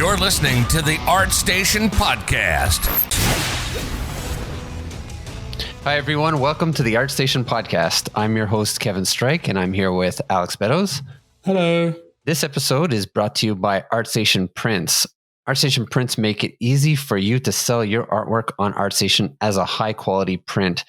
You're listening to the ArtStation podcast. Hi, everyone. Welcome to the ArtStation podcast. I'm your host, Kevin Strike, and I'm here with Alex Beddoes. Hello. This episode is brought to you by ArtStation Prints. ArtStation Prints make it easy for you to sell your artwork on ArtStation as a high-quality print.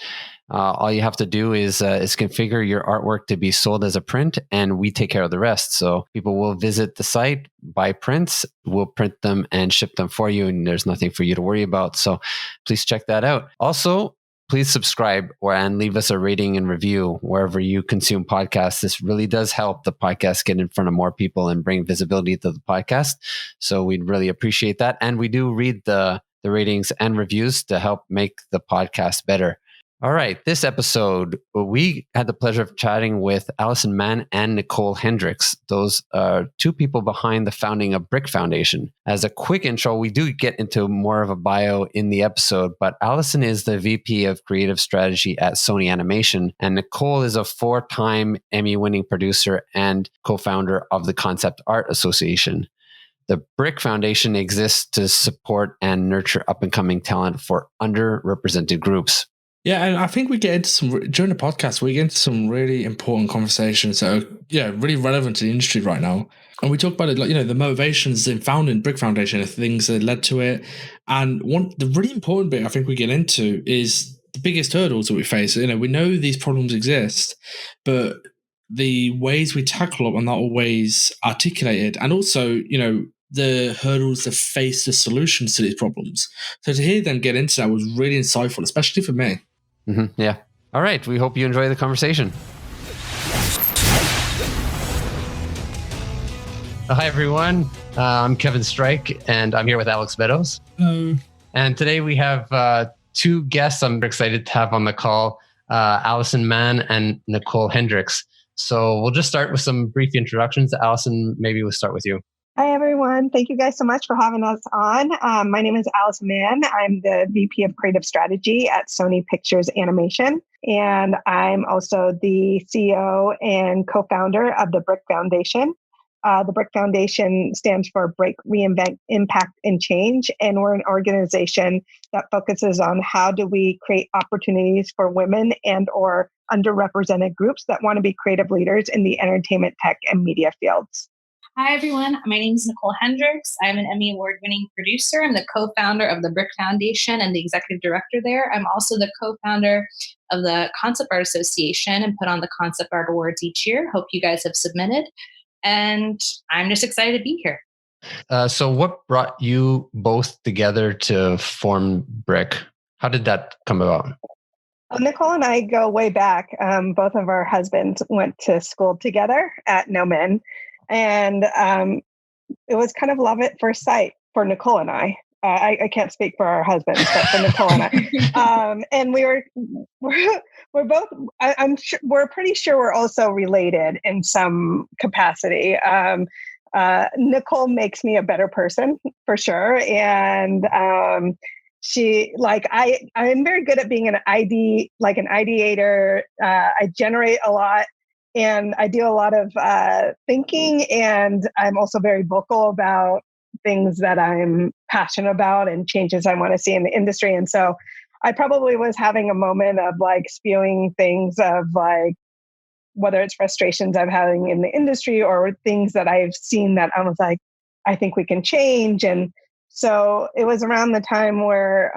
All you have to do is configure your artwork to be sold as a print, and we take care of the rest. So people will visit the site, buy prints, we'll print them and ship them for you, and there's nothing for you to worry about. So please check that out. Also, please subscribe and leave us a rating and review wherever you consume podcasts. This really does help the podcast get in front of more people and bring visibility to the podcast. So we'd really appreciate that. And we do read the ratings and reviews to help make the podcast better. All right, this episode, we had the pleasure of chatting with Allison Mann and Nicole Hendricks. Those are two people behind the founding of BRIC Foundation. As a quick intro, we do get into more of a bio in the episode, but Allison is the VP of Creative Strategy at Sony Animation, and Nicole is a 4-time Emmy-winning producer and co-founder of the Concept Art Association. The BRIC Foundation exists to support and nurture up-and-coming talent for underrepresented groups. Yeah, and I think we get into during the podcast, we get into some really important conversations that are, really relevant to the industry right now. And we talk about it, like, the motivations in founding BRIC Foundation, the things that led to it. And the really important bit I think we get into is the biggest hurdles that we face. We know these problems exist, but the ways we tackle them are not always articulated. And also, the hurdles that face the solutions to these problems. So to hear them get into that was really insightful, especially for me. Mm-hmm, yeah. All right. We hope you enjoy the conversation. Hi, everyone. I'm Kevin Strike, and I'm here with Alex Beddoes. Hello. And today we have two guests I'm excited to have on the call, Allison Mann and Nicole Hendricks. So we'll just start with some brief introductions. Allison, maybe we'll start with you. Hi, everyone. Thank you guys so much for having us on. My name is Alice Mann. I'm the VP of Creative Strategy at Sony Pictures Animation. And I'm also the CEO and co-founder of the BRIC Foundation. The BRIC Foundation stands for Break, Reinvent, Impact, and Change. And we're an organization that focuses on how do we create opportunities for women and or underrepresented groups that want to be creative leaders in the entertainment, tech, and media fields. Hi, everyone. My name is Nicole Hendricks. I'm an Emmy Award-winning producer. I'm the co-founder of the BRIC Foundation and the executive director there. I'm also the co-founder of the Concept Art Association and put on the Concept Art Awards each year. Hope you guys have submitted. And I'm just excited to be here. So what brought you both together to form BRIC? How did that come about? Nicole and I go way back. Both of our husbands went to school together at Nomen. And it was kind of love at first sight for Nicole and I. I can't speak for our husbands, but for Nicole and I. And we're both. I'm sure we're pretty sure we're also related in some capacity. Nicole makes me a better person for sure, and she I'm very good at being an ideator. I generate a lot. And I do a lot of thinking, and I'm also very vocal about things that I'm passionate about and changes I want to see in the industry. And so I probably was having a moment of spewing things of whether it's frustrations I'm having in the industry or things that I've seen that I was like, I think we can change. And so it was around the time where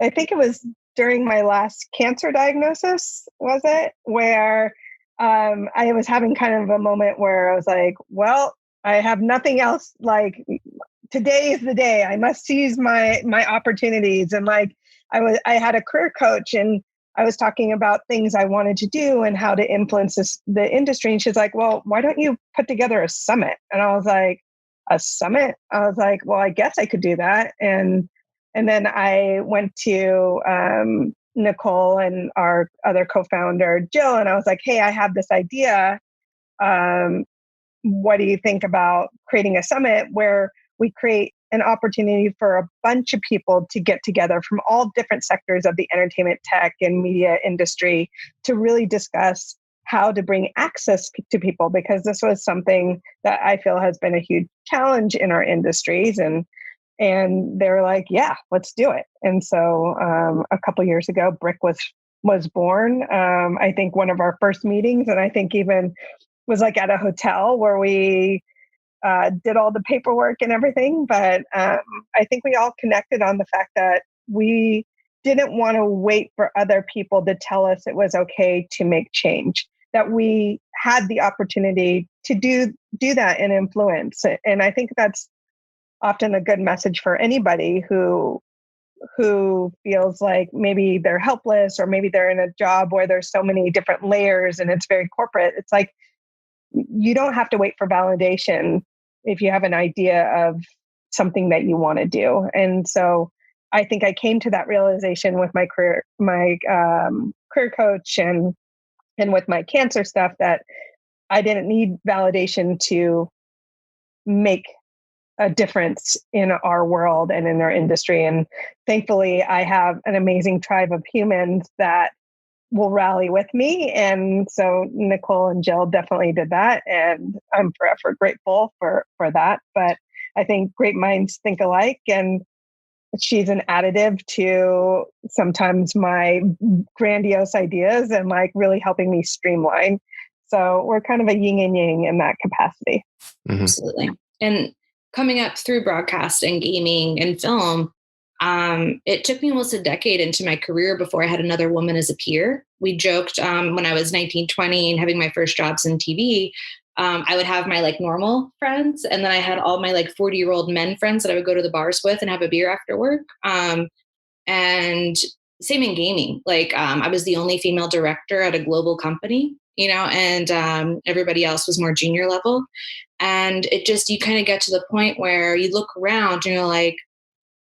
I think it was during my last cancer diagnosis, was it? Where I was having kind of a moment where I was like, well, I have nothing else. Today is the day. I must seize my opportunities. And I had a career coach, and I was talking about things I wanted to do and how to influence the industry. And she's like, well, why don't you put together a summit? And I was like, a summit? I was like, well, I guess I could do that. And then I went to Nicole and our other co-founder, Jill, and I was like, hey, I have this idea. What do you think about creating a summit where we create an opportunity for a bunch of people to get together from all different sectors of the entertainment, tech, and media industry to really discuss how to bring access to people, because this was something that I feel has been a huge challenge in our industries. And they were like, yeah, let's do it. And so a couple years ago, BRIC was born. I think one of our first meetings, and I think even was like at a hotel where we did all the paperwork and everything. But I think we all connected on the fact that we didn't want to wait for other people to tell us it was okay to make change, that we had the opportunity to do that and influence. And I think that's often a good message for anybody who feels like maybe they're helpless, or maybe they're in a job where there's so many different layers and it's very corporate. It's like, you don't have to wait for validation if you have an idea of something that you want to do. And so I think I came to that realization with my career coach and with my cancer stuff, that I didn't need validation to make a difference in our world and in our industry. And thankfully, I have an amazing tribe of humans that will rally with me. And so Nicole and Jill definitely did that. And I'm forever grateful for that. But I think great minds think alike. And she's an additive to sometimes my grandiose ideas and like really helping me streamline. So we're kind of a yin and yang in that capacity. Mm-hmm. Absolutely. And coming up through broadcast and gaming and film, it took me almost a decade into my career before I had another woman as a peer. We joked when I was 19, 20 and having my first jobs in TV, I would have my like normal friends. And then I had all my like 40-year-old men friends that I would go to the bars with and have a beer after work. And same in gaming. Like I was the only female director at a global company, and everybody else was more junior level. And it just, you kind of get to the point where you look around and you're like,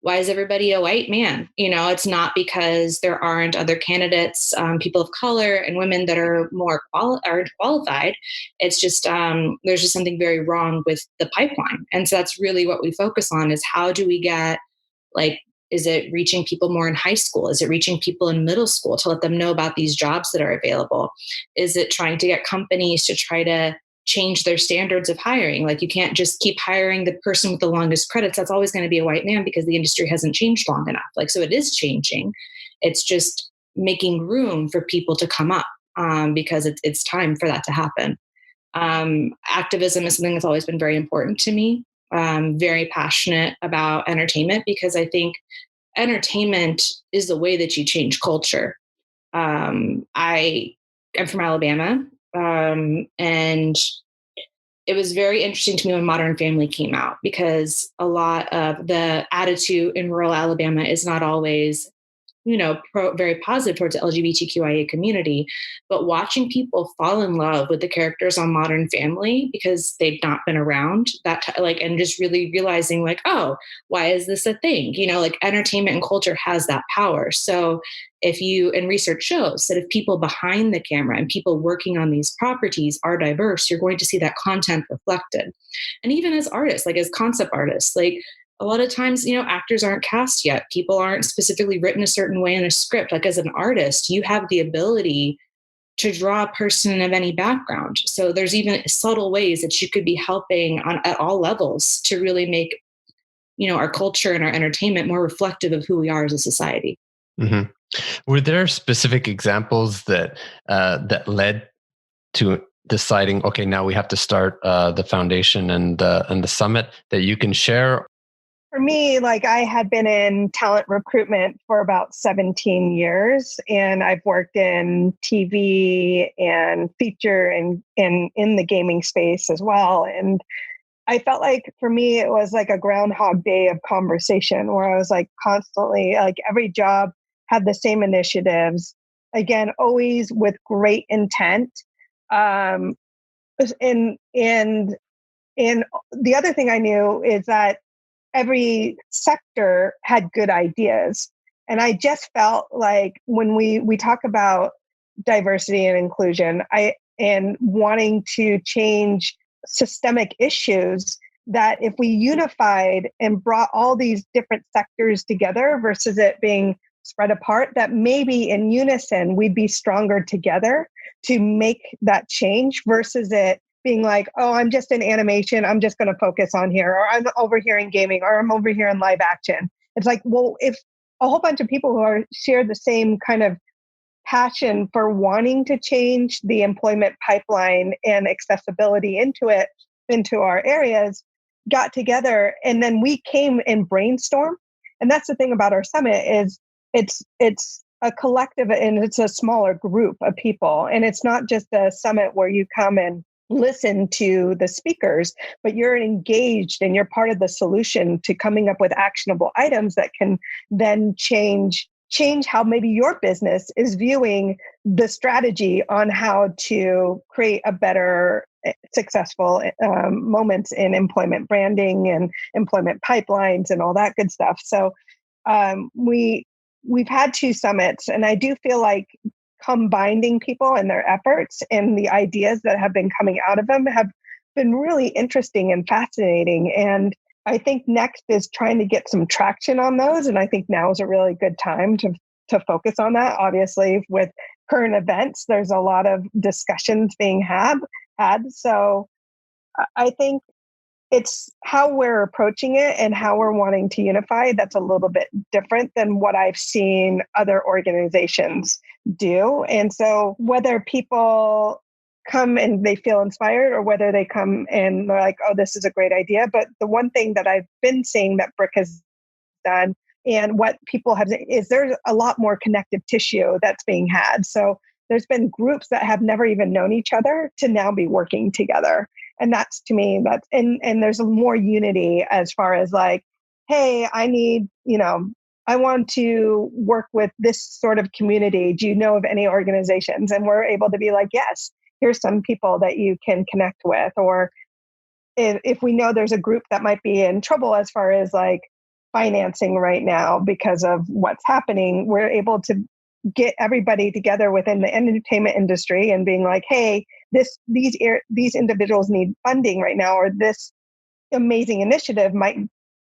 why is everybody a white man? It's not because there aren't other candidates, people of color and women that are more qualified. It's just, there's just something very wrong with the pipeline. And so that's really what we focus on, is how do we get, like, is it reaching people more in high school? Is it reaching people in middle school to let them know about these jobs that are available? Is it trying to get companies to try to change their standards of hiring? Like, you can't just keep hiring the person with the longest credits. That's always going to be a white man because the industry hasn't changed long enough. Like, so it is changing. It's just making room for people to come up because it's time for that to happen. Activism is something that's always been very important to me. Very passionate about entertainment because I think entertainment is the way that you change culture. I'm from Alabama. And it was very interesting to me when Modern Family came out, because a lot of the attitude in rural Alabama is not always, very positive towards the LGBTQIA community. But watching people fall in love with the characters on Modern Family because they've not been around and just really realizing like, oh, why is this a thing? Like entertainment and culture has that power. So and research shows that if people behind the camera and people working on these properties are diverse, you're going to see that content reflected. And even as artists, like as concept artists, like a lot of times, actors aren't cast yet. People aren't specifically written a certain way in a script. Like as an artist, you have the ability to draw a person of any background. So there's even subtle ways that you could be helping at all levels to really make, our culture and our entertainment more reflective of who we are as a society. Mm-hmm. Were there specific examples that led to deciding, okay, now we have to start the foundation and the summit that you can share? For me, like I had been in talent recruitment for about 17 years, and I've worked in TV and feature and in the gaming space as well. And I felt like for me, it was like a Groundhog Day of conversation where I was like constantly, like every job had the same initiatives, again, always with great intent. And the other thing I knew is that every sector had good ideas. And I just felt like when we talk about diversity and inclusion, and wanting to change systemic issues, that if we unified and brought all these different sectors together versus it being spread apart, that maybe in unison we'd be stronger together to make that change versus it being like, oh, I'm just in animation, I'm just going to focus on here, or I'm over here in gaming, or I'm over here in live action. It's like, well, if a whole bunch of people who share the same kind of passion for wanting to change the employment pipeline and accessibility into our areas, got together, and then we came and brainstormed. And that's the thing about our summit is it's a collective, and it's a smaller group of people. And it's not just a summit where you come and listen to the speakers, but you're engaged and you're part of the solution to coming up with actionable items that can then change how maybe your business is viewing the strategy on how to create a better successful moments in employment branding and employment pipelines and all that good stuff. So we've had 2 summits, and I do feel like combining people and their efforts and the ideas that have been coming out of them have been really interesting and fascinating. And I think next is trying to get some traction on those. And I think now is a really good time to focus on that. Obviously, with current events, there's a lot of discussions being had. So I think it's how we're approaching it and how we're wanting to unify that's a little bit different than what I've seen other organizations do. And so whether people come and they feel inspired, or whether they come and they're like, oh, this is a great idea. But the one thing that I've been seeing that BRIC has done, and what people have, is there's a lot more connective tissue that's being had. So there's been groups that have never even known each other to now be working together. And that's, to me, and there's more unity as far as like, hey, I want to work with this sort of community. Do you know of any organizations? And we're able to be like, yes, here's some people that you can connect with. Or if we know there's a group that might be in trouble as far as like financing right now because of what's happening, we're able to get everybody together within the entertainment industry and being like, hey, these individuals need funding right now, or this amazing initiative might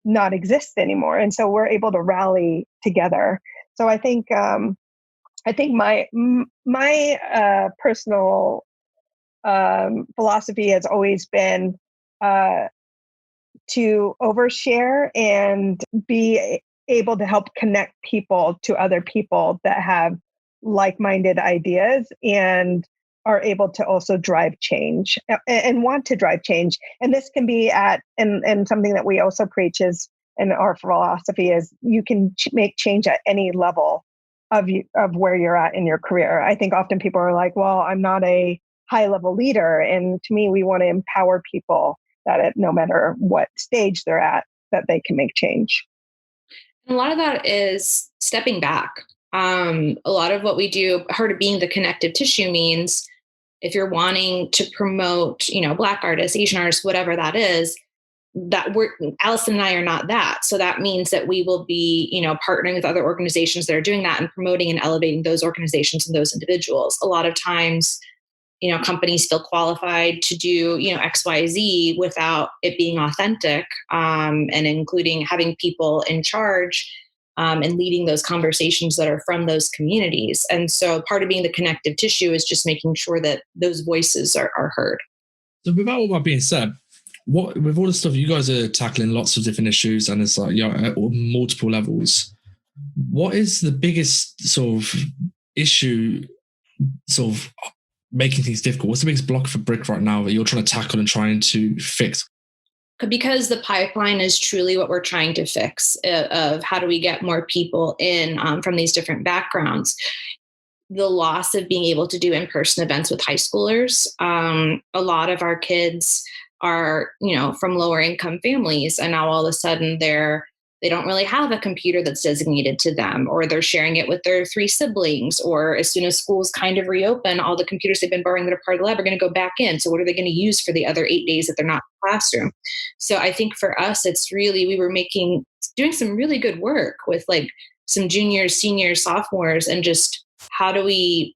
not exist anymore. And so we're able to rally together. So I think my personal philosophy has always been to overshare and be able to help connect people to other people that have like-minded ideas and are able to also drive change and want to drive change. And this can be and something that we also preach is, and our philosophy is, you can make change at any level of where you're at in your career. I think often people are like, well, I'm not a high-level leader. And to me, we want to empower people that no matter what stage they're at, that they can make change. And a lot of that is stepping back. A lot of what we do, part of being the connective tissue, means if you're wanting to promote, Black artists, Asian artists, whatever that is, that Allison and I are not that. So that means that we will be, partnering with other organizations that are doing that and promoting and elevating those organizations and those individuals. A lot of times, companies feel qualified to do, X, Y, Z without it being authentic, and including having people in charge and leading those conversations that are from those communities. And so part of being the connective tissue is just making sure that those voices are heard. So with all that being said, with all the stuff you guys are tackling, lots of different issues, and it's like, at multiple levels, what is the biggest sort of issue sort of making things difficult? What's the biggest block for BRIC right now that you're trying to tackle and trying to fix? Because the pipeline is truly what we're trying to fix, of how do we get more people in from these different backgrounds. The loss of being able to do in-person events with high schoolers. A lot of our kids are, from lower income families, and now all of a sudden they don't really have a computer that's designated to them, or they're sharing it with their 3 siblings, or as soon as schools kind of reopen, all the computers they've been borrowing that are part of the lab are going to go back in. So what are they going to use for the other 8 days that they're not in the classroom? So I think for us, it's really, we were doing some really good work with like some juniors, seniors, sophomores, and just how do we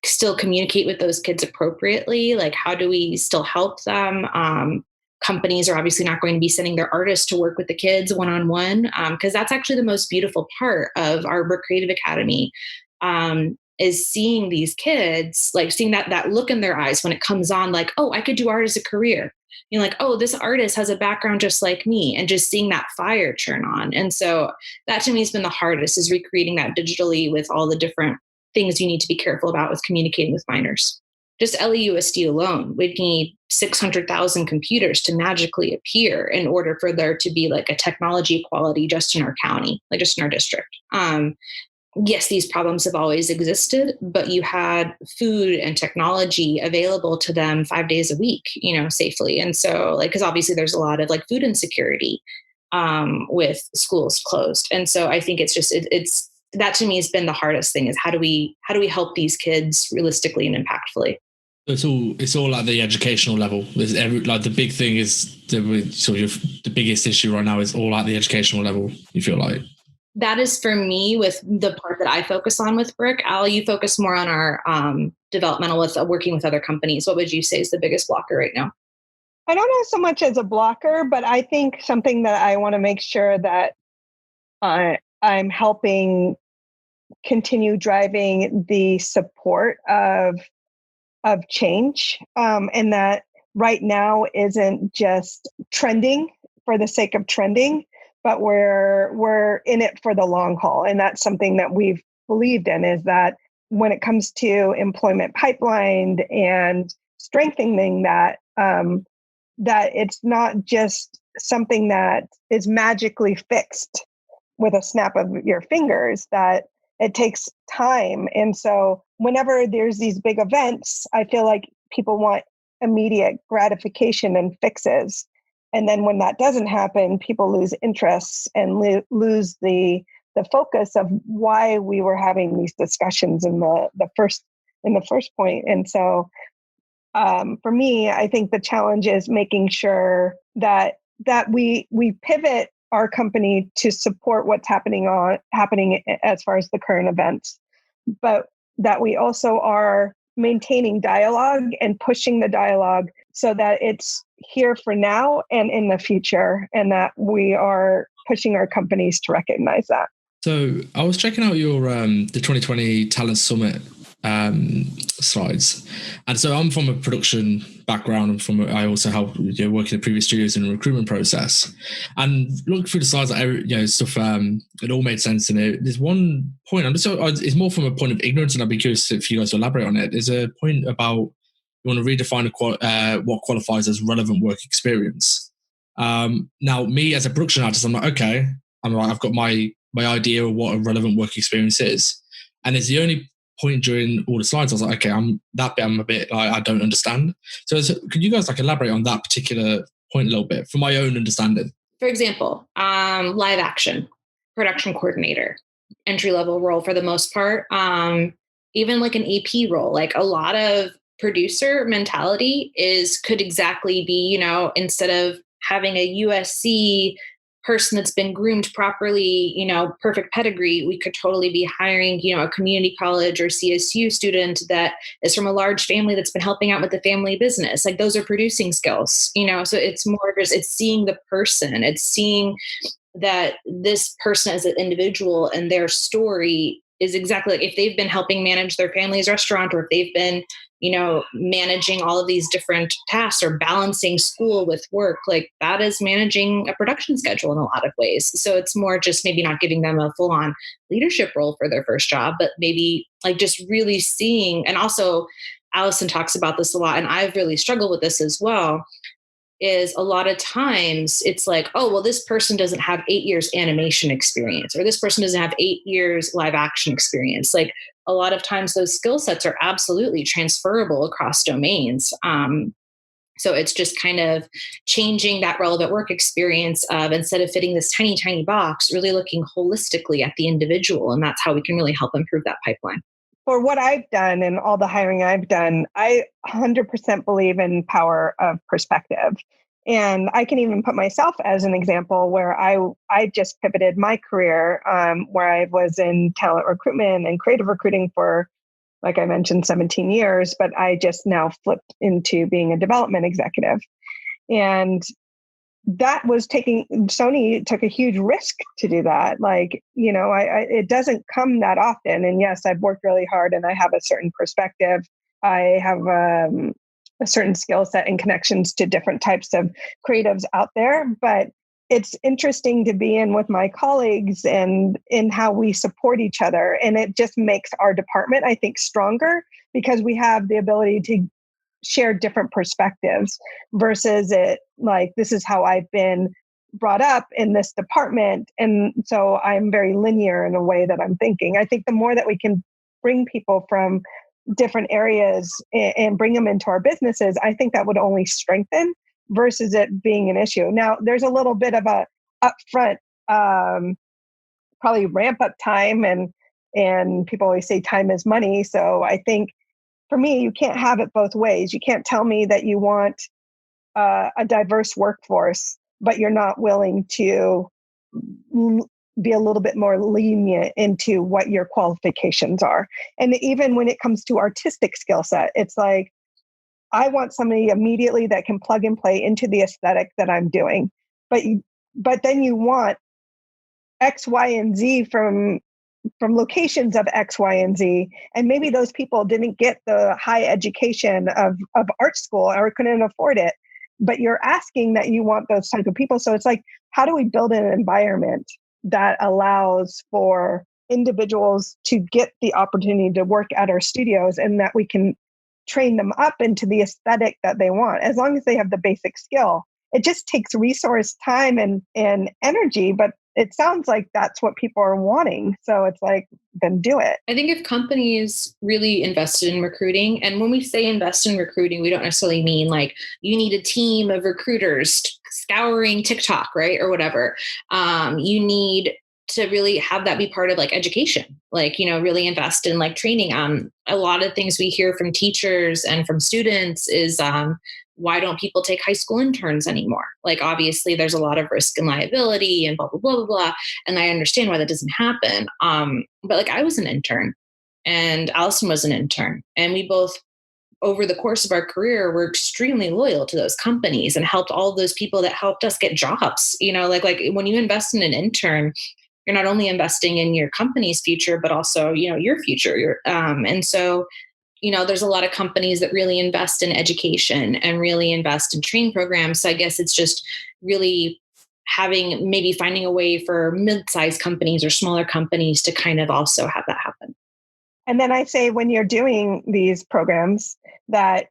still communicate with those kids appropriately? Like, how do we still help them? Companies are obviously not going to be sending their artists to work with the kids one-on-one, because that's actually the most beautiful part of our BRIC Creative Academy. is seeing these kids, like seeing that look in their eyes when it comes on, like, oh, I could do art as a career. You know, like, oh, this artist has a background just like me, and just seeing that fire turn on. And so that to me has been the hardest, is recreating that digitally with all the different things you need to be careful about with communicating with minors. Just LAUSD alone, we'd need 600,000 computers to magically appear in order for there to be like a technology equality just in our county, like just in our district. Yes, these problems have always existed, but you had food and technology available to them 5 days a week, you know, safely. And so, like, because obviously there's a lot of like food insecurity with schools closed. And so I think it's that to me has been the hardest thing, is how do we help these kids realistically and impactfully? It's all at the educational level. Like the big thing is the biggest issue right now is all at the educational level. You feel like that is for me with the part that I focus on with BRIC. Al, you focus more on our developmental with working with other companies. What would you say is the biggest blocker right now? I don't know so much as a blocker, but I think something that I want to make sure that I'm helping continue driving the support of change, and that right now isn't just trending for the sake of trending, but we're in it for the long haul. And that's something that we've believed in, is that when it comes to employment pipeline and strengthening that, that it's not just something that is magically fixed with a snap of your fingers, that it takes time. And so whenever there's these big events, I feel like people want immediate gratification and fixes. And then when that doesn't happen, people lose interest and lose the focus of why we were having these discussions in the first point. And so for me, I think the challenge is making sure that we pivot our company to support what's happening as far as the current events, but that we also are maintaining dialogue and pushing the dialogue so that it's here for now and in the future, and that we are pushing our companies to recognize that. So I was checking out your the 2020 Talent Summit slides, and so I'm from a production background. I also help work in the previous studios in the recruitment process, and looking through the slides, stuff it all made sense. And there's one point it's more from a point of ignorance, and I'd be curious if you guys elaborate on it. There's a point about you want to redefine what qualifies as relevant work experience. Now, me as a production artist, I'm like, okay, I've got my idea of what a relevant work experience is, and it's the only point during all the slides I was like, okay, I'm a bit like, I don't understand. So could you guys elaborate on that particular point a little bit from my own understanding? For example, live action, production coordinator, entry-level role for the most part, even like an AP role, like a lot of producer mentality could exactly be, instead of having a USC person that's been groomed properly, perfect pedigree, we could totally be hiring, a community college or CSU student that is from a large family that's been helping out with the family business. Like those are producing skills, so it's more just, it's seeing the person, it's seeing that this person as an individual and their story is exactly like if they've been helping manage their family's restaurant, or if they've been, managing all of these different tasks or balancing school with work, like that is managing a production schedule in a lot of ways. So it's more just maybe not giving them a full on leadership role for their first job, but maybe like just really seeing, and also Allison talks about this a lot, and I've really struggled with this as well, is a lot of times it's like, oh, well, this person doesn't have 8 years animation experience, or this person doesn't have 8 years live action experience. Like a lot of times those skill sets are absolutely transferable across domains. So it's just kind of changing that relevant work experience of, instead of fitting this tiny, tiny box, really looking holistically at the individual. And that's how we can really help improve that pipeline. For what I've done and all the hiring I've done, I 100% believe in power of perspective. And I can even put myself as an example where I just pivoted my career, where I was in talent recruitment and creative recruiting for, like I mentioned, 17 years, but I just now flipped into being a development executive. And that was Sony took a huge risk to do that. Like, it doesn't come that often. And yes, I've worked really hard and I have a certain perspective. I have a certain skill set and connections to different types of creatives out there, but it's interesting to be in with my colleagues and in how we support each other. And it just makes our department, I think, stronger because we have the ability to share different perspectives versus it like, this is how I've been brought up in this department. And so I'm very linear in a way that I'm thinking. I think the more that we can bring people from different areas and bring them into our businesses, I think that would only strengthen versus it being an issue. Now, there's a little bit of a upfront, probably ramp up time, and people always say time is money. So I think for me, you can't have it both ways. You can't tell me that you want a diverse workforce, but you're not willing to be a little bit more lenient into what your qualifications are. And even when it comes to artistic skill set, it's like, I want somebody immediately that can plug and play into the aesthetic that I'm doing. But then you want X, Y, and Z from locations of X, Y, and Z. And maybe those people didn't get the high education of art school or couldn't afford it. But you're asking that you want those type of people. So it's like, how do we build an environment that allows for individuals to get the opportunity to work at our studios and that we can train them up into the aesthetic that they want, as long as they have the basic skill. It just takes resource, time, and energy, but it sounds like that's what people are wanting. So it's like, then do it. I think if companies really invested in recruiting, and when we say invest in recruiting, we don't necessarily mean like you need a team of recruiters scouring TikTok, right? Or whatever. You need to really have that be part of like education, like, really invest in like training. A lot of things we hear from teachers and from students is, why don't people take high school interns anymore? Like, obviously there's a lot of risk and liability and blah, blah, blah, blah, blah. And I understand why that doesn't happen. But like, I was an intern and Allison was an intern, and we both, over the course of our career, were extremely loyal to those companies and helped all those people that helped us get jobs. Like when you invest in an intern, you're not only investing in your company's future, but also, your future. And so, there's a lot of companies that really invest in education and really invest in training programs. So I guess it's just really finding a way for mid-sized companies or smaller companies to kind of also have that happen. And then I say, when you're doing these programs, that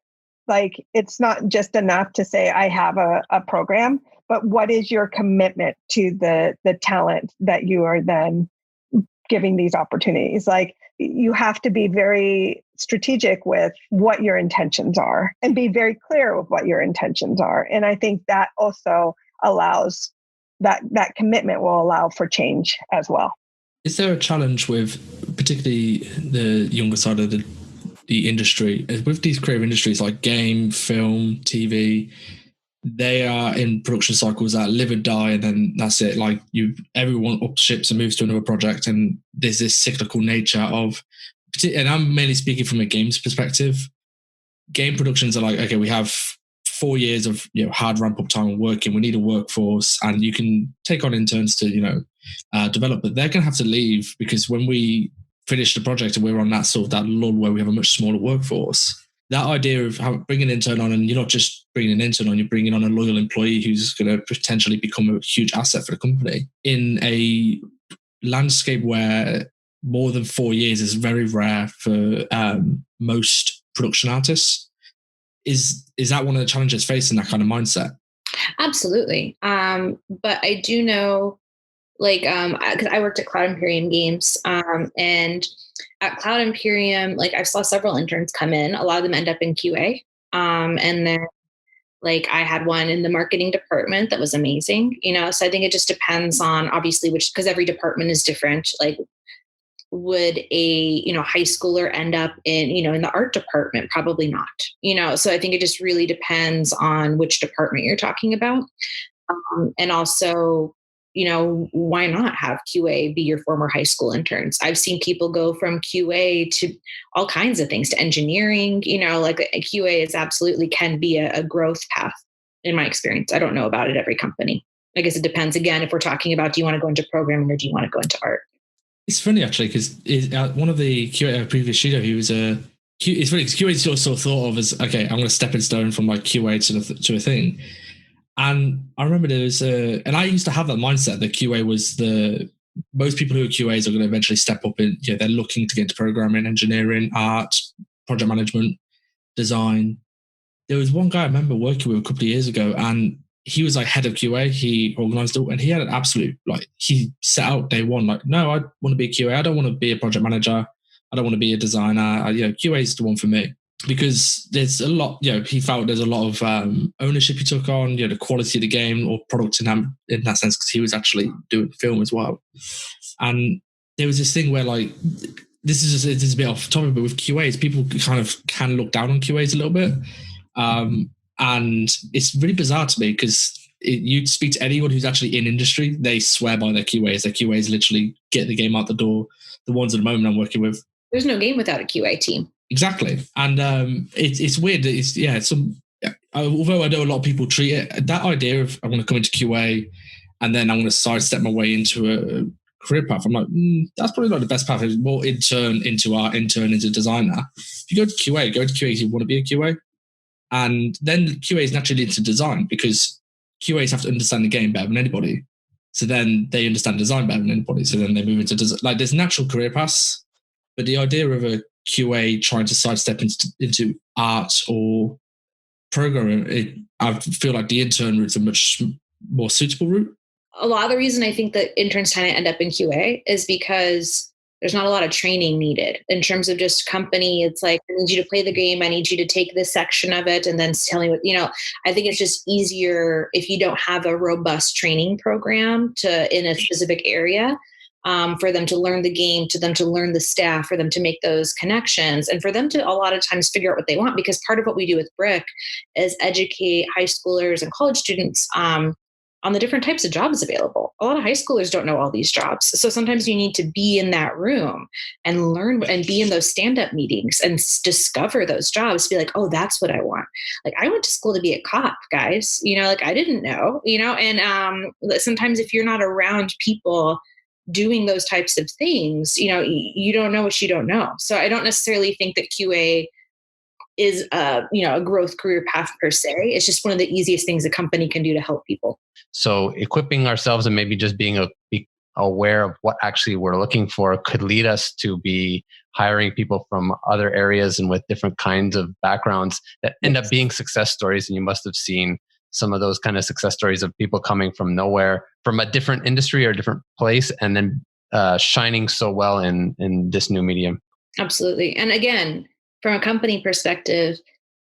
like, it's not just enough to say, I have a program, but what is your commitment to the talent that you are then giving these opportunities? Like, you have to be very strategic with what your intentions are and be very clear with what your intentions are. And I think that also allows that commitment will allow for change as well. Is there a challenge with particularly the younger side of the industry, with these creative industries like game, film, TV? They are in production cycles that live and die, and then that's it. Like, everyone up ships and moves to another project, and there's this cyclical nature of, and I'm mainly speaking from a games perspective. Game productions are like, okay, we have 4 years of hard ramp up time and working. We need a workforce, and you can take on interns to develop, but they're going to have to leave because when we finish the project and we're on that sort of that lull where we have a much smaller workforce. That idea of bringing an intern on, and you're not just bringing an intern on, you're bringing on a loyal employee who's going to potentially become a huge asset for the company in a landscape where more than 4 years is very rare for most production artists. Is that one of the challenges facing that kind of mindset? Absolutely. But I do know, like, because I worked at Cloud Imperium Games, and at Cloud Imperium, like, I saw several interns come in. A lot of them end up in QA. And then, like, I had one in the marketing department that was amazing, so I think it just depends on, obviously, because every department is different. Like, would a, high schooler end up in, in the art department? Probably not, so I think it just really depends on which department you're talking about. And also, why not have QA be your former high school interns? I've seen people go from QA to all kinds of things, to engineering, like QA is absolutely can be a growth path in my experience. I don't know about at every company. I guess it depends. Again, if we're talking about, do you want to go into programming or do you want to go into art? It's funny actually, because one of the QA previous studio, he was a it's funny because QA sort of thought of as, okay, I'm going to stepping stone from like QA to a thing. And I remember there was and I used to have that mindset that QA was most people who are QAs are going to eventually step up in, they're looking to get into programming, engineering, art, project management, design. There was one guy I remember working with a couple of years ago, and he was like head of QA. He organized it, and he had an absolute, he set out day one, no, I want to be a QA. I don't want to be a project manager. I don't want to be a designer. QA is the one for me. Because there's a lot, he felt there's a lot of ownership he took on, the quality of the game or product in that sense, because he was actually doing film as well. And there was this thing where this is a bit off topic, but with QAs, people kind of can look down on QAs a little bit. And it's really bizarre to me because you speak to anyone who's actually in industry, they swear by their QAs. Their QAs literally get the game out the door. The ones at the moment I'm working with. There's no game without a QA team. Exactly. And it's weird. Although I know a lot of people treat it, that idea of I want to come into QA and then I'm going to sidestep my way into a career path, I'm like, that's probably not the best path. It's more intern into art, intern into designer. If you go to QA because you want to be a QA. And then QA is naturally into design because QAs have to understand the game better than anybody. So then they understand design better than anybody. So then they move into design. There's natural career paths, but the idea of a QA trying to sidestep into art or programming, I feel like the intern route is a much more suitable route. A lot of the reason I think that interns tend to end up in QA is because there's not a lot of training needed in terms of just company. It's like, I need you to play the game. I need you to take this section of it and then tell me what, I think it's just easier if you don't have a robust training program in a specific area. For them to learn the game, to them to learn the staff, for them to make those connections, and for them to a lot of times figure out what they want. Because part of what we do with BRIC is educate high schoolers and college students on the different types of jobs available. A lot of high schoolers don't know all these jobs. So sometimes you need to be in that room and learn and be in those stand-up meetings and discover those jobs. Be like, oh, that's what I want. Like, I went to school to be a cop, guys. I didn't know, and sometimes if you're not around people doing those types of things, you don't know what you don't know. So I don't necessarily think that QA is a growth career path per se. It's just one of the easiest things a company can do to help people. So equipping ourselves and maybe just being aware of what actually we're looking for could lead us to be hiring people from other areas and with different kinds of backgrounds that end up being success stories. And you must have seen some of those kind of success stories of people coming from nowhere, from a different industry or a different place, and then shining so well in this new medium. Absolutely. And again, from a company perspective,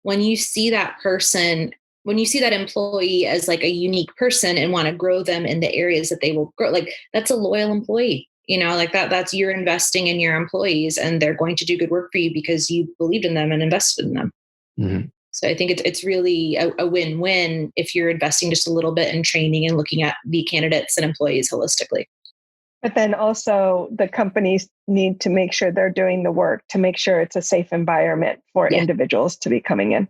when you see that person, when you see that employee as like a unique person and want to grow them in the areas that they will grow, like that's a loyal employee, that's you're investing in your employees and they're going to do good work for you because you believed in them and invested in them. Mm-hmm. So I think it's really a win-win if you're investing just a little bit in training and looking at the candidates and employees holistically. But then also the companies need to make sure they're doing the work to make sure it's a safe environment for individuals to be coming in.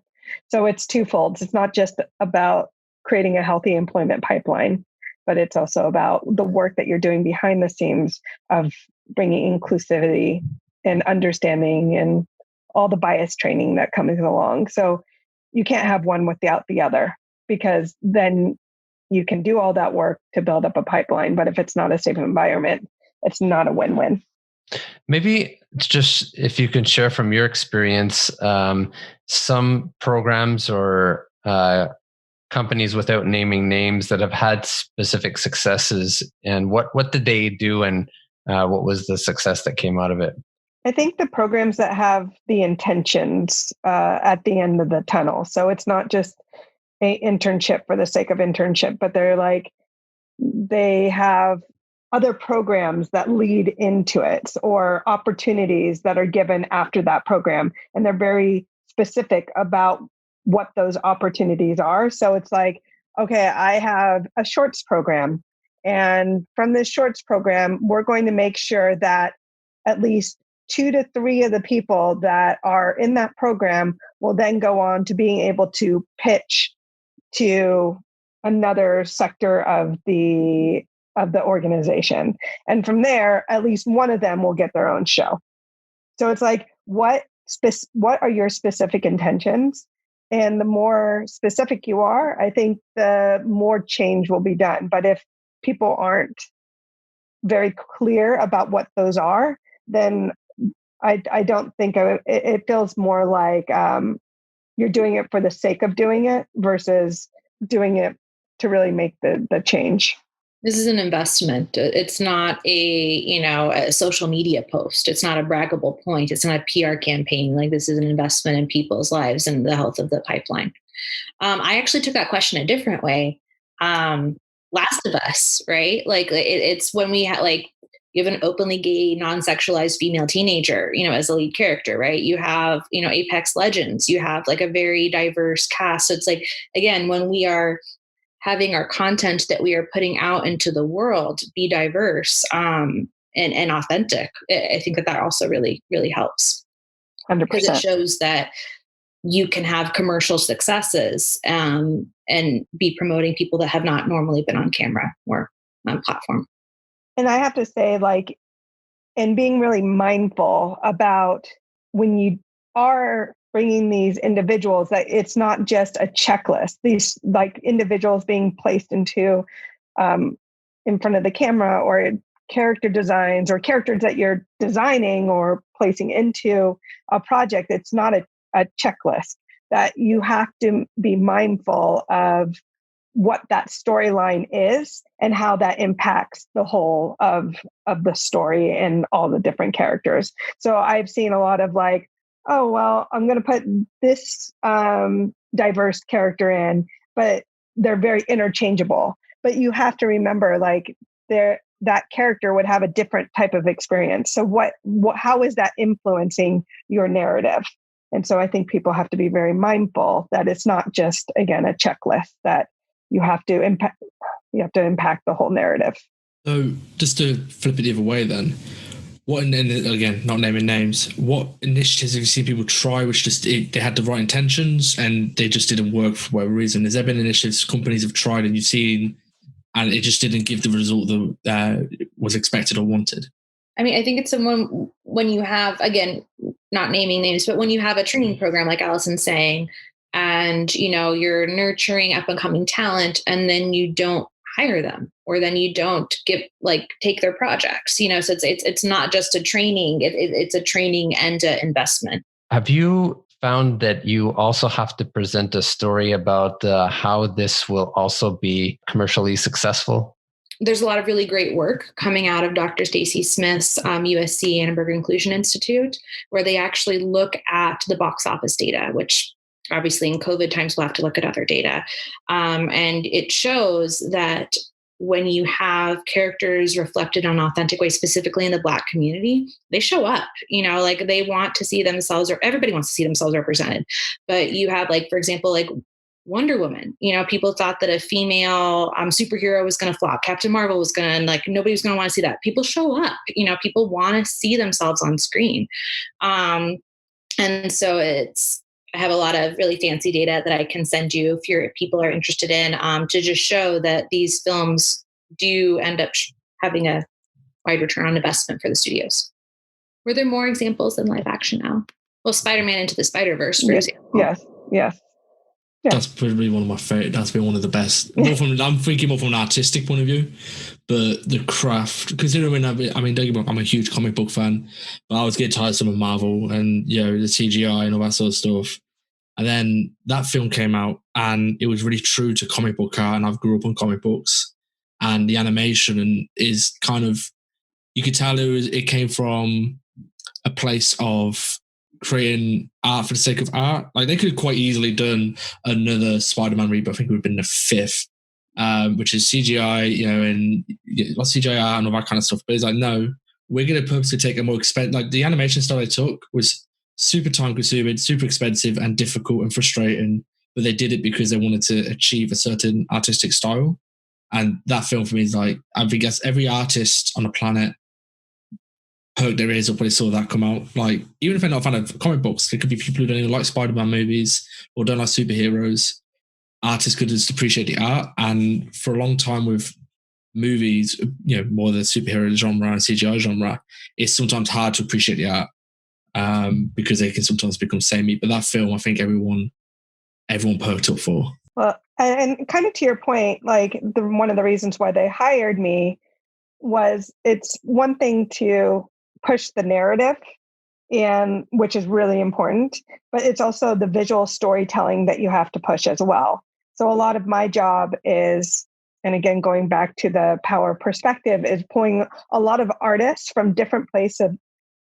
So it's twofold. It's not just about creating a healthy employment pipeline, but it's also about the work that you're doing behind the scenes of bringing inclusivity and understanding and all the bias training that comes along. So you can't have one without the other, because then you can do all that work to build up a pipeline. But if it's not a safe environment, it's not a win-win. Maybe just if you can share from your experience, some programs or companies without naming names that have had specific successes, and what did they do and what was the success that came out of it? I think the programs that have the intentions at the end of the tunnel. So it's not just an internship for the sake of internship, but they have other programs that lead into it or opportunities that are given after that program. And they're very specific about what those opportunities are. So it's like, okay, I have a shorts program. And from this shorts program, we're going to make sure that at least 2 to 3 of the people that are in that program will then go on to being able to pitch to another sector of the organization. And from there, at least one of them will get their own show. So it's like, what are your specific intentions? And the more specific you are, I think the more change will be done. But if people aren't very clear about what those are, then I don't think it feels more like you're doing it for the sake of doing it versus doing it to really make the change. This is an investment. It's not a social media post. It's not a braggable point. It's not a PR campaign. Like, this is an investment in people's lives and the health of the pipeline. I actually took that question a different way. Last of Us, right? Like, it's when we have, like, you have an openly gay, non-sexualized female teenager, as a lead character, right? You have, Apex Legends. You have like a very diverse cast. So it's like, again, when we are having our content that we are putting out into the world be diverse and authentic, I think that also really, really helps. 100%. Because it shows that you can have commercial successes and be promoting people that have not normally been on camera or on platform. And I have to say, like, and being really mindful about when you are bringing these individuals, that it's not just a checklist. These, like, individuals being placed into in front of the camera, or character designs or characters that you're designing or placing into a project. It's not a checklist. That you have to be mindful of what that storyline is and how that impacts the whole of the story and all the different characters. So I've seen a lot of, like, oh, well, I'm going to put this diverse character in, but they're very interchangeable. But you have to remember, like, that character would have a different type of experience. So how is that influencing your narrative? And so I think people have to be very mindful that it's not just, again, a checklist, that you have to impact the whole narrative. So just to flip it the other way then, and again, not naming names, what initiatives have you seen people try which just they had the right intentions and they just didn't work for whatever reason? Has there been initiatives companies have tried and you've seen and it just didn't give the result that was expected or wanted? I mean, I think it's when you have, again, not naming names, but when you have a training program like Allison's saying, and you're nurturing up and coming talent, and then you don't hire them, or then you don't take their projects, so it's not just a training, it's a training and an investment. Have you found that you also have to present a story about how this will also be commercially successful? There's a lot of really great work coming out of Dr. Stacy Smith's USC Annenberg Inclusion Institute, where they actually look at the box office data, which obviously in COVID times we'll have to look at other data. And it shows that when you have characters reflected in an authentic way, specifically in the Black community, they show up, like they want to see themselves, or everybody wants to see themselves represented. But you have, like, for example, like Wonder Woman, people thought that a female superhero was going to flop. Captain Marvel was going to, like, nobody was going to want to see that. People show up, people want to see themselves on screen. And so I have a lot of really fancy data that I can send you if people are interested in, to just show that these films do end up having a wide return on investment for the studios. Were there more examples in live action now? Well, Spider-Man Into the Spider-Verse, for example. Yes. Yeah. That's probably one of my favorite. That's been one of the best. I'm thinking more from an artistic point of view, but the craft. Considering, don't get me wrong, I'm a huge comic book fan, but I was getting tired of Marvel and the CGI and all that sort of stuff. And then that film came out, and it was really true to comic book art. And I've grew up on comic books, and the animation is kind of, you could tell it came from a place of creating art for the sake of art. Like, they could have quite easily done another Spider-Man reboot. I think it would have been the fifth, which is CGI, and CGI art and all that kind of stuff. But it's like, no, we're going to purposely take a more expensive, like the animation style they took was super time consuming, super expensive and difficult and frustrating. But they did it because they wanted to achieve a certain artistic style. And that film for me is like, I guess every artist on the planet perked their ears up when they saw that come out. Like, even if they're not a fan of comic books, there could be people who don't even like Spider-Man movies or don't like superheroes. artists could just appreciate the art. And for a long time with movies, more the superhero genre and CGI genre, it's sometimes hard to appreciate the art because they can sometimes become samey. But that film, I think everyone perked up for. Well, and kind of to your point, like one of the reasons why they hired me was it's one thing to push the narrative, and which is really important, but it's also the visual storytelling that you have to push as well. So a lot of my job is, and again, going back to the power perspective, is pulling a lot of artists from different places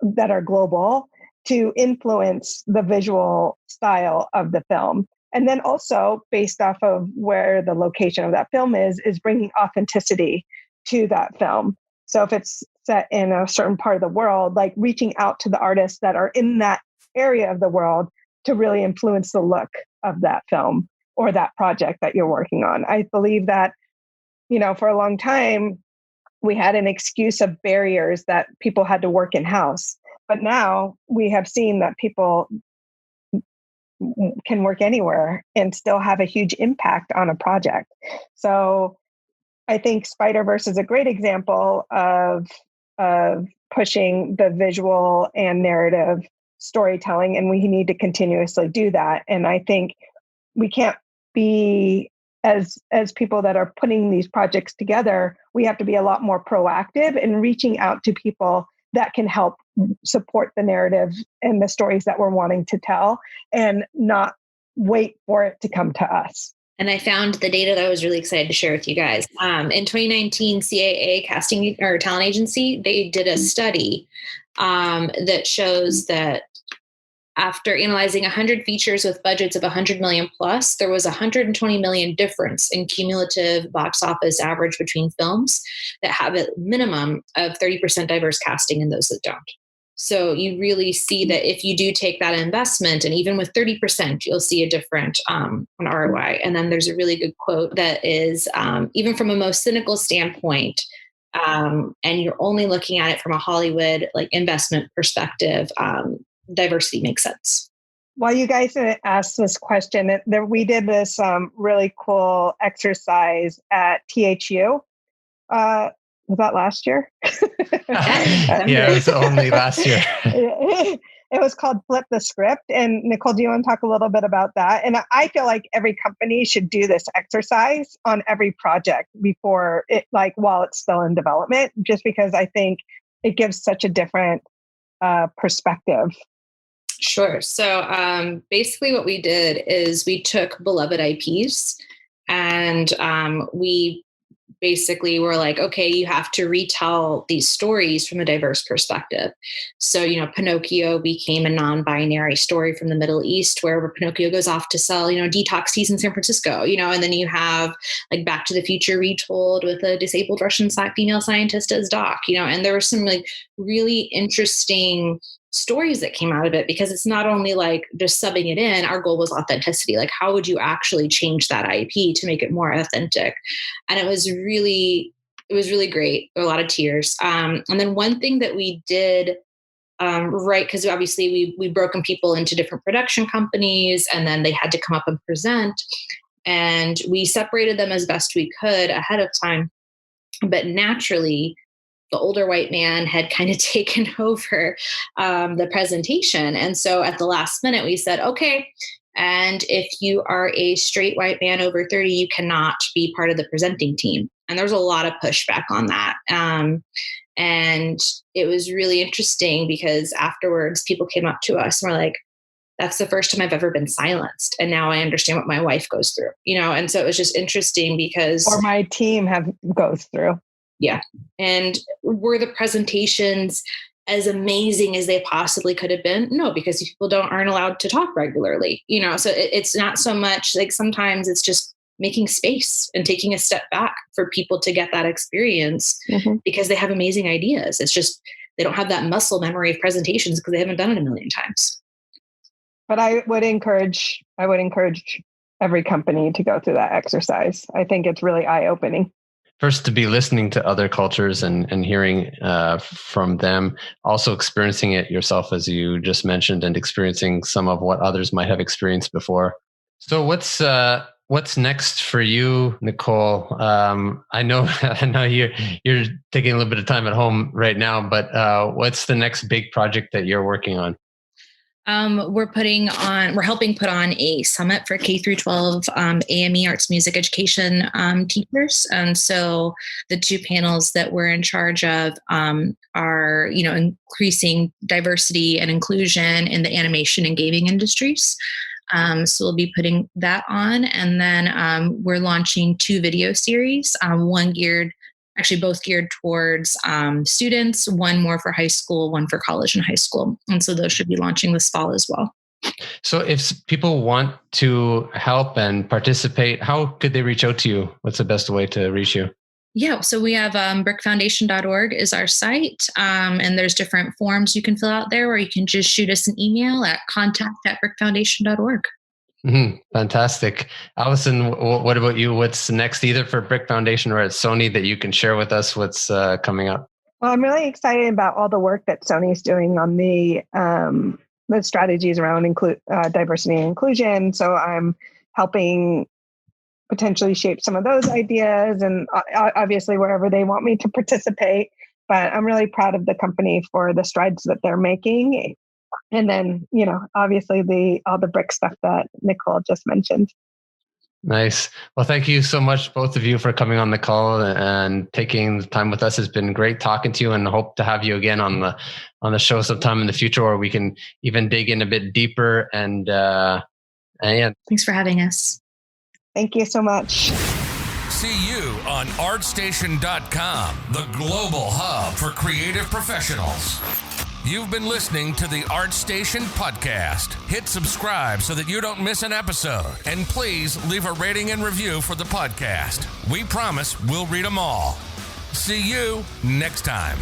that are global to influence the visual style of the film. And then also based off of where the location of that film is bringing authenticity to that film. So if it's set in a certain part of the world, like reaching out to the artists that are in that area of the world to really influence the look of that film or that project that you're working on. I believe that, for a long time, we had an excuse of barriers that people had to work in-house. But now we have seen that people can work anywhere and still have a huge impact on a project. So I think Spider-Verse is a great example of pushing the visual and narrative storytelling, and we need to continuously do that. And I think we can't be, as people that are putting these projects together, we have to be a lot more proactive in reaching out to people that can help support the narrative and the stories that we're wanting to tell, and not wait for it to come to us. And I found the data that I was really excited to share with you guys. In 2019, CAA casting or talent agency, they did a study that shows that after analyzing 100 features with budgets of 100 million plus, there was 120 million difference in cumulative box office average between films that have a minimum of 30% diverse casting and those that don't. So you really see that if you do take that investment, and even with 30%, you'll see a different an ROI. And then there's a really good quote that is, even from a most cynical standpoint, and you're only looking at it from a Hollywood investment perspective, diversity makes sense. While you guys asked this question, we did this really cool exercise at THU. Was that last year? Yeah, it was only last year. It was called Flip the Script. And Nicole, do you want to talk a little bit about that? And I feel like every company should do this exercise on every project before it, while it's still in development, just because I think it gives such a different perspective. Sure. So basically what we did is we took beloved IPs and we basically were like, okay, you have to retell these stories from a diverse perspective. So, Pinocchio became a non-binary story from the Middle East, where Pinocchio goes off to sell, detox teas in San Francisco, and then you have Back to the Future retold with a disabled Russian female scientist as Doc, and there were some really interesting stories that came out of it, because it's not only just subbing it in. Our goal was authenticity. How would you actually change that IP to make it more authentic? And it was really great. There were a lot of tears. And then one thing that we did, right, because obviously we broken people into different production companies, and then they had to come up and present, and we separated them as best we could ahead of time. But naturally, the older white man had kind of taken over the presentation. And so at the last minute, we said, okay, and if you are a straight white man over 30, you cannot be part of the presenting team. And there was a lot of pushback on that. And it was really interesting, because afterwards people came up to us and were like, that's the first time I've ever been silenced. And now I understand what my wife goes through, And so it was just interesting because... Or my team goes through. Yeah. And were the presentations as amazing as they possibly could have been? No, because people aren't allowed to talk regularly, so it's not so much sometimes it's just making space and taking a step back for people to get that experience, because they have amazing ideas. It's just, they don't have that muscle memory of presentations because they haven't done it a million times. But I would encourage every company to go through that exercise. I think it's really eye-opening. First, to be listening to other cultures and hearing from them, also experiencing it yourself, as you just mentioned, and experiencing some of what others might have experienced before. So what's what's next for you, Nicole? I know you're taking a little bit of time at home right now, but what's the next big project that you're working on? We're helping put on a summit for K through 12 AME arts music education teachers. And so the two panels that we're in charge of are, increasing diversity and inclusion in the animation and gaming industries. So we'll be putting that on. And then we're launching 2 video series, both geared towards students, one more for high school, one for college and high school. And so those should be launching this fall as well. So if people want to help and participate, how could they reach out to you? What's the best way to reach you? Yeah, so we have BRICfoundation.org is our site. And there's different forms you can fill out there, or you can just shoot us an email at contact@BRICfoundation.org. Mm-hmm. Fantastic. Allison, what about you? What's next, either for BRIC Foundation or at Sony, that you can share with us what's coming up? Well, I'm really excited about all the work that Sony's doing on the strategies around diversity and inclusion. So I'm helping potentially shape some of those ideas, and obviously wherever they want me to participate. But I'm really proud of the company for the strides that they're making. And then, obviously all the BRIC stuff that Nicole just mentioned. Nice. Well, thank you so much, both of you, for coming on the call and taking the time with us. It's been great talking to you, and hope to have you again on the show sometime in the future, where we can even dig in a bit deeper. And yeah. Thanks for having us. Thank you so much. See you on ArtStation.com, the global hub for creative professionals. You've been listening to the ArtStation podcast. Hit subscribe so that you don't miss an episode. And please leave a rating and review for the podcast. We promise we'll read them all. See you next time.